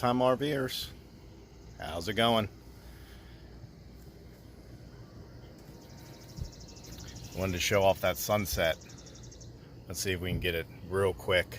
Lifetime RVers. How's it going? Wanted to show off that sunset. Let's see if we can get it real quick.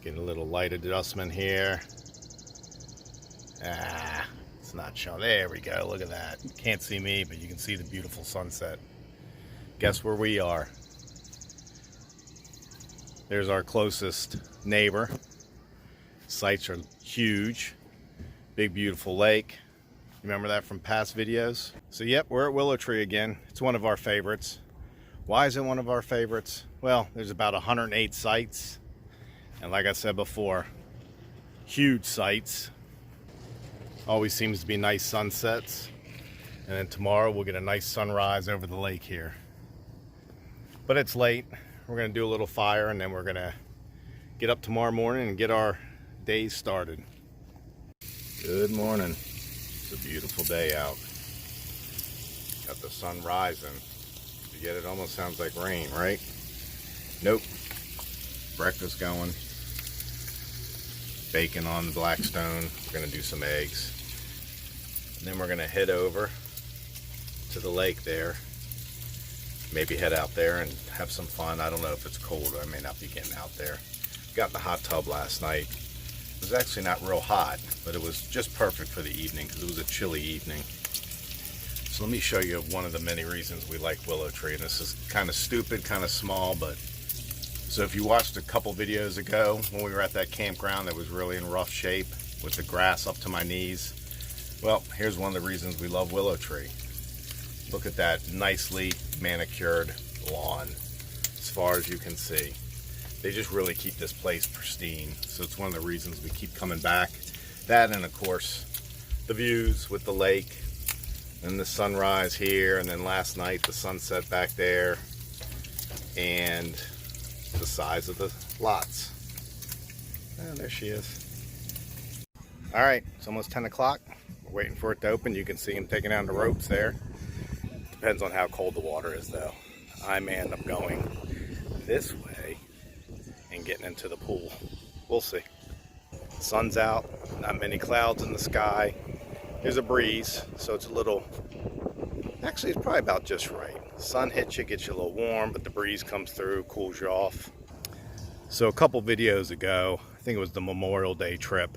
Get a little light adjustment here. It's not showing. There we go. Look at that. You can't see me, but you can see the beautiful sunset. Guess where we are? There's our closest neighbor. Sites are huge. Big, beautiful lake. Remember that from past videos? So yep, we're at Willowtree again. It's one of our favorites. Why is it one of our favorites? Well, there's about 108 sites. And like I said before, huge sites. Always seems to be nice sunsets. And then tomorrow we'll get a nice sunrise over the lake here. But it's late. We're gonna do a little fire and then we're gonna get up tomorrow morning and get our days started. Good morning. It's a beautiful day out. Got the sun rising. Yet it almost sounds like rain, right? Nope. Breakfast going. Bacon on Blackstone. We're gonna do some eggs. And then we're gonna head over to the lake there. Maybe head out there and have some fun. I don't know if it's cold. I may not be getting out there. Got in the hot tub last night. It was actually not real hot, but it was just perfect for the evening because it was a chilly evening. So let me show you one of the many reasons we like Willowtree. And this is kind of stupid, kind of small, but so if you watched a couple videos ago when we were at that campground that was really in rough shape with the grass up to my knees, well, here's one of the reasons we love Willowtree. Look at that nicely manicured lawn as far as you can see. They just really keep this place pristine. So it's one of the reasons we keep coming back. That and of course the views with the lake and the sunrise here, and then last night the sunset back there, and the size of the lots. Oh, there she is. All right, it's almost 10 o'clock. We're waiting for it to open. You can see him taking down the ropes there. Depends on how cold the water is though. I may end up going this way and getting into the pool. We'll see. Sun's out, not many clouds in the sky. There's a breeze, so it's a little, actually it's probably about just right. Sun hits you, gets you a little warm, but the breeze comes through, cools you off. So a couple videos ago, I think it was the Memorial Day trip,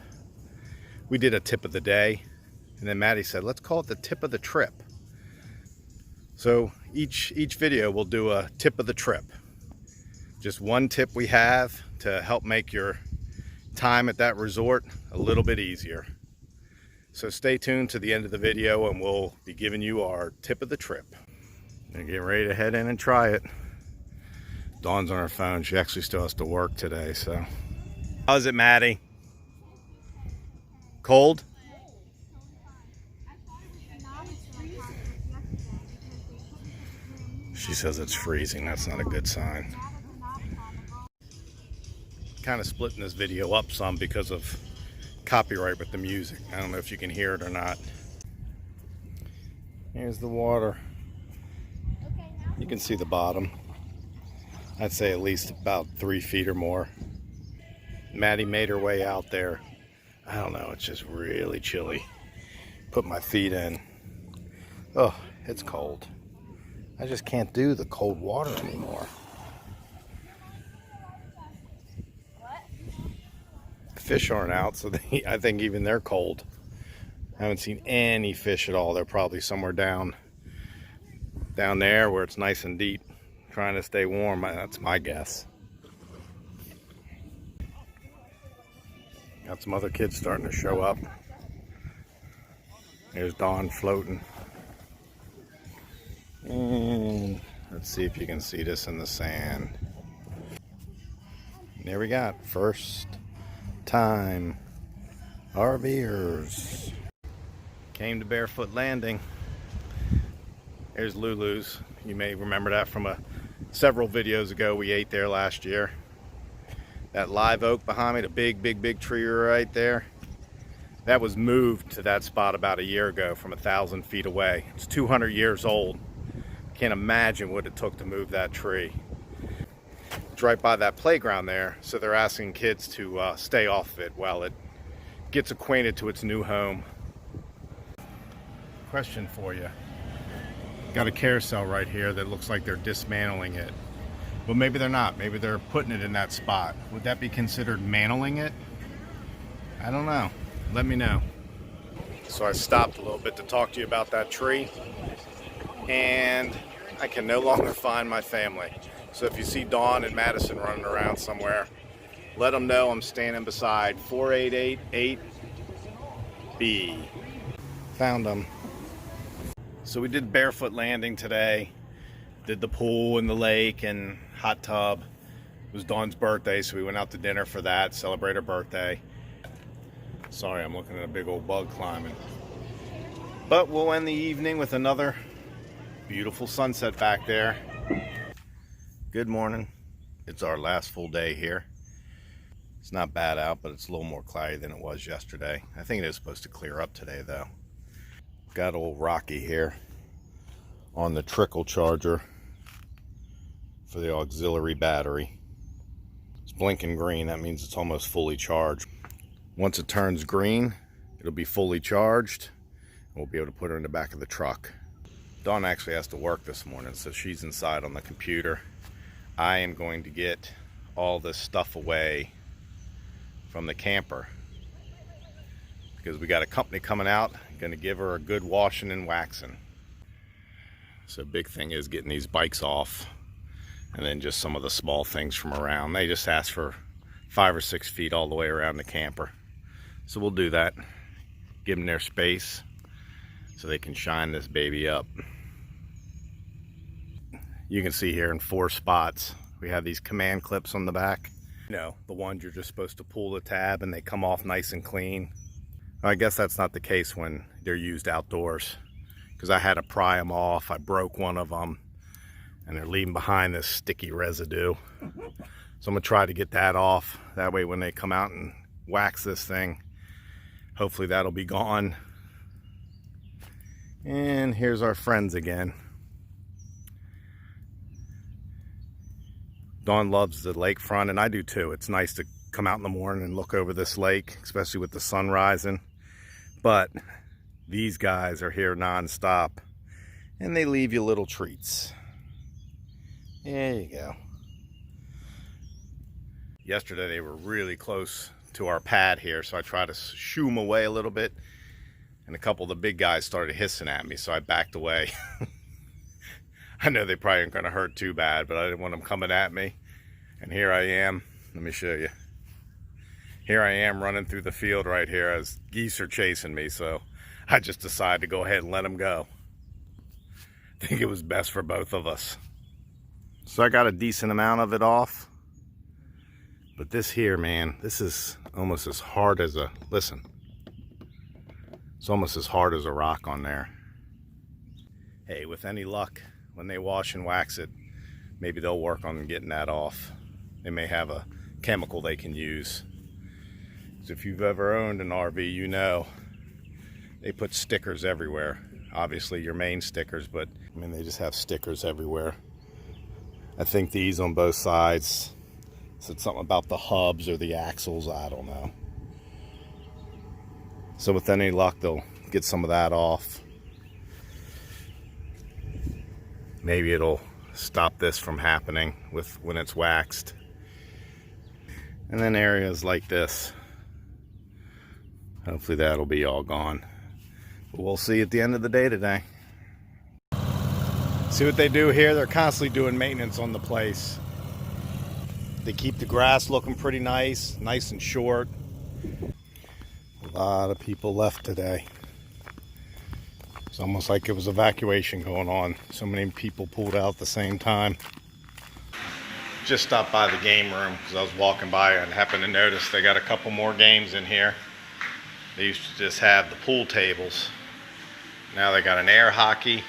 we did a tip of the day, and then Maddie said, let's call it the tip of the trip. So each video we'll do a tip of the trip. Just one tip we have to help make your time at that resort a little bit easier. So stay tuned to the end of the video and we'll be giving you our tip of the trip. And get ready to head in and try it. Dawn's on her phone. She actually still has to work today, so. How's it, Maddie? Cold? She says it's freezing. That's not a good sign. Kind of splitting this video up some because of copyright with the music. I don't know if you can hear it or not. Here's the water. You can see the bottom. I'd say at least about 3 feet or more. Maddie made her way out there. I don't know, it's just really chilly. Put my feet in. Oh, it's cold. I just can't do the cold water anymore. Fish aren't out, so I think even they're cold. I haven't seen any fish at all. They're probably somewhere down there where it's nice and deep, trying to stay warm. That's my guess. Got some other kids starting to show up. There's Dawn floating. And let's see if you can see this in the sand. There we got first time RVers. Came to Barefoot Landing. There's Lulu's. You may remember that from several videos ago. We ate there last year. That live oak behind me, the big tree right there, that was moved to that spot about a year ago from 1,000 feet away. It's 200 years old. Can't imagine what it took to move that tree. It's right by that playground there, so they're asking kids to stay off of it while it gets acquainted to its new home. Question for you. Got a carousel right here that looks like they're dismantling it. Well, maybe they're not. Maybe they're putting it in that spot. Would that be considered mantling it? I don't know. Let me know. So I stopped a little bit to talk to you about that tree, and I can no longer find my family. So if you see Dawn and Madison running around somewhere, let them know I'm standing beside 4888B. Found them. So we did barefoot landing today. Did the pool and the lake and hot tub. It was Dawn's birthday, so we went out to dinner for that, celebrate her birthday. Sorry, I'm looking at a big old bug climbing. But we'll end the evening with another beautiful sunset back there. Good morning. It's our last full day here. It's not bad out, but it's a little more cloudy than it was yesterday. I think it is supposed to clear up today, though. Got old Rocky here on the trickle charger for the auxiliary battery. It's blinking green. That means it's almost fully charged. Once it turns green, it'll be fully charged. We'll be able to put her in the back of the truck. Dawn actually has to work this morning, so she's inside on the computer. I am going to get all this stuff away from the camper because we got a company coming out, going to give her a good washing and waxing. So big thing is getting these bikes off, and then just some of the small things from around. They just ask for 5 or 6 feet all the way around the camper. So we'll do that. Give them their space so they can shine this baby up. You can see here in 4 spots, we have these command clips on the back. You know, the ones you're just supposed to pull the tab and they come off nice and clean. I guess that's not the case when they're used outdoors, because I had to pry them off. I broke one of them and they're leaving behind this sticky residue. So I'm gonna try to get that off. That way when they come out and wax this thing, hopefully that'll be gone. And here's our friends again. Dawn loves the lakefront, and I do too. It's nice to come out in the morning and look over this lake, especially with the sun rising. But these guys are here non-stop, and they leave you little treats. There you go. Yesterday they were really close to our pad here, so I tried to shoo them away a little bit, and a couple of the big guys started hissing at me, so I backed away. I know they probably aren't going to hurt too bad, but I didn't want them coming at me. And here I am. Let me show you. Here I am running through the field right here as geese are chasing me, so I just decided to go ahead and let them go. I think it was best for both of us. So I got a decent amount of it off. But this here, man, this is almost as hard as a, listen. It's almost as hard as a rock on there. Hey, with any luck, when they wash and wax it, maybe they'll work on getting that off. They may have a chemical they can use. So if you've ever owned an RV, you know they put stickers everywhere. Obviously your main stickers, but I mean they just have stickers everywhere. I think these on both sides said something about the hubs or the axles, I don't know. So with any luck, they'll get some of that off. Maybe it'll stop this from happening when it's waxed. And then areas like this, hopefully that'll be all gone. But we'll see at the end of the day today. See what they do here? They're constantly doing maintenance on the place. They keep the grass looking pretty nice and short. A lot of people left today. It's almost like it was evacuation going on. So many people pulled out at the same time. Just stopped by the game room because I was walking by and happened to notice they got a couple more games in here. They used to just have the pool tables. Now they got an air hockey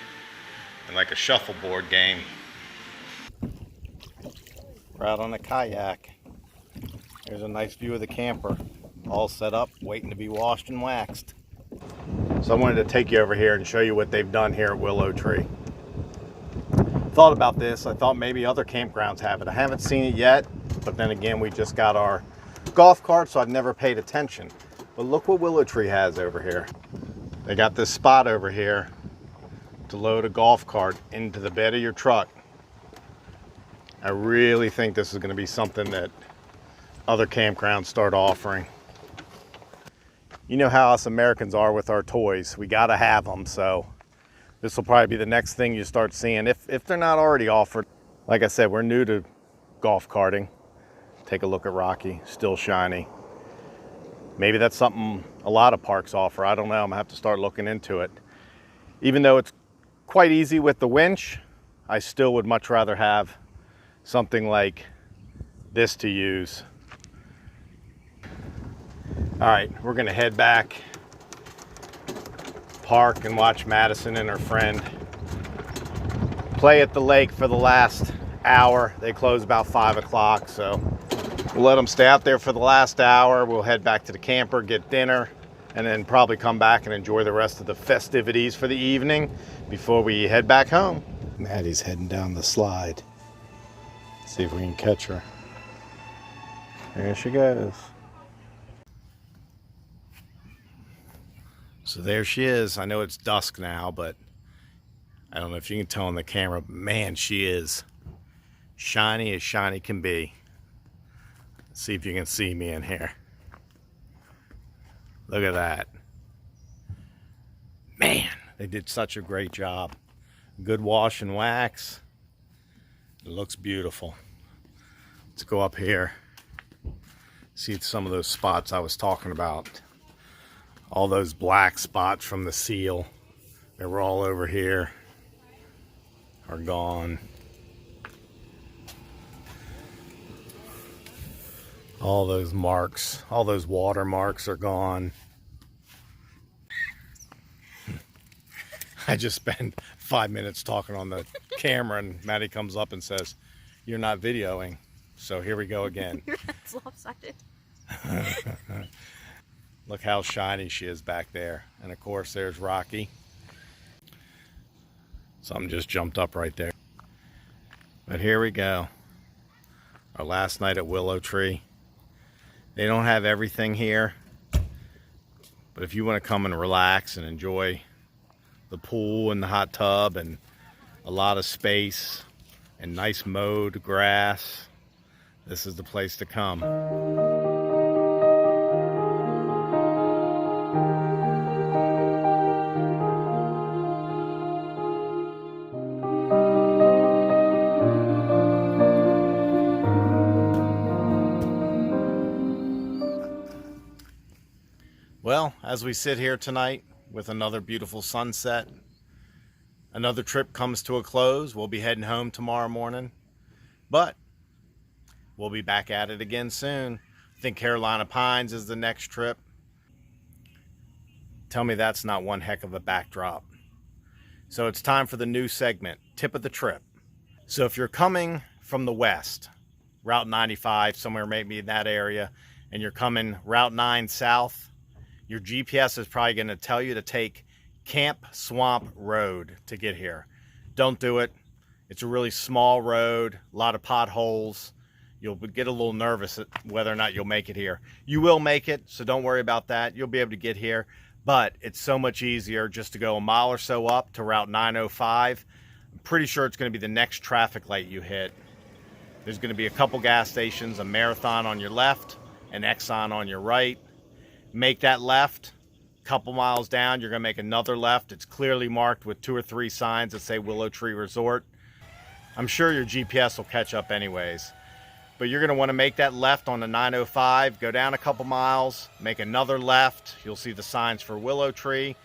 and like a shuffleboard game. We're out on a kayak. There's a nice view of the camper, all set up, waiting to be washed and waxed. So I wanted to take you over here and show you what they've done here at Willowtree. Thought about this. I thought maybe other campgrounds have it. I haven't seen it yet, but then again, we just got our golf cart, so I've never paid attention. But look what Willowtree has over here. They got this spot over here to load a golf cart into the bed of your truck. I really think this is going to be something that other campgrounds start offering. You know how us Americans are with our toys. We got to have them, so this will probably be the next thing you start seeing if they're not already offered. Like I said, we're new to golf carting. Take a look at Rocky, still shiny. Maybe that's something a lot of parks offer. I don't know. I'm gonna have to start looking into it. Even though it's quite easy with the winch, I still would much rather have something like this to use. All right, we're gonna head back, park and watch Madison and her friend play at the lake for the last hour. They close about 5 o'clock, so we'll let them stay out there for the last hour. We'll head back to the camper, get dinner, and then probably come back and enjoy the rest of the festivities for the evening before we head back home. Maddie's heading down the slide. See if we can catch her. There she goes. So there she is. I know it's dusk now, but I don't know if you can tell on the camera, but man, she is shiny as shiny can be. See if you can see me in here. Look at that. Man, they did such a great job. Good wash and wax. It looks beautiful. Let's go up here. See some of those spots I was talking about. All those black spots from the seal that were all over here are gone. All those marks, all those water marks are gone. I just spent 5 minutes talking on the camera and Maddie comes up and says, "You're not videoing." So here we go again. Your head's lopsided. Look how shiny she is back there. And of course there's Rocky. Something just jumped up right there. But here we go. Our last night at Willowtree. They don't have everything here, but if you want to come and relax and enjoy the pool and the hot tub and a lot of space and nice mowed grass, this is the place to come. Well, as we sit here tonight with another beautiful sunset, another trip comes to a close. We'll be heading home tomorrow morning, but we'll be back at it again soon. I think Carolina Pines is the next trip. Tell me that's not one heck of a backdrop. So it's time for the new segment, Tip of the Trip. So if you're coming from the west, Route 95, somewhere maybe in that area, and you're coming Route 9 south, your GPS is probably going to tell you to take Camp Swamp Road to get here. Don't do it. It's a really small road, a lot of potholes. You'll get a little nervous at whether or not you'll make it here. You will make it, so don't worry about that. You'll be able to get here, but it's so much easier just to go a mile or so up to Route 905. I'm pretty sure it's going to be the next traffic light you hit. There's going to be a couple gas stations, a Marathon on your left, an Exxon on your right. Make that left. A couple miles down, you're going to make another left. It's clearly marked with 2 or 3 signs that say Willowtree Resort. I'm sure your GPS will catch up anyways. But you're going to want to make that left on the 905, go down a couple miles, make another left. You'll see the signs for Willowtree.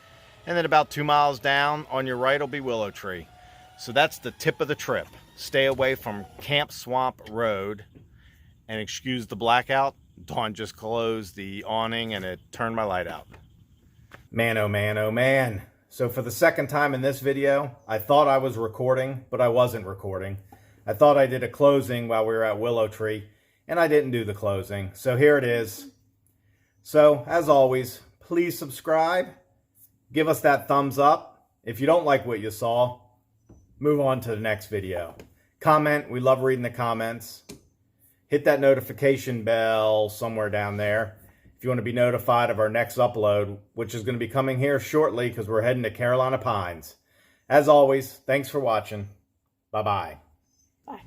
And then about 2 miles down on your right will be Willowtree. So that's the tip of the trip. Stay away from Camp Swamp Road. And excuse the blackout. Dawn just closed the awning and it turned my light out. Man, oh man, oh man. So for the second time in this video, I thought I was recording, but I wasn't recording. I thought I did a closing while we were at Willowtree, and I didn't do the closing. So here it is. So, as always, please subscribe. Give us that thumbs up. If you don't like what you saw, move on to the next video. Comment. We love reading the comments. Hit that notification bell somewhere down there. if you want to be notified of our next upload, which is going to be coming here shortly because we're heading to Carolina Pines. As always, thanks for watching. Bye-bye. Bye.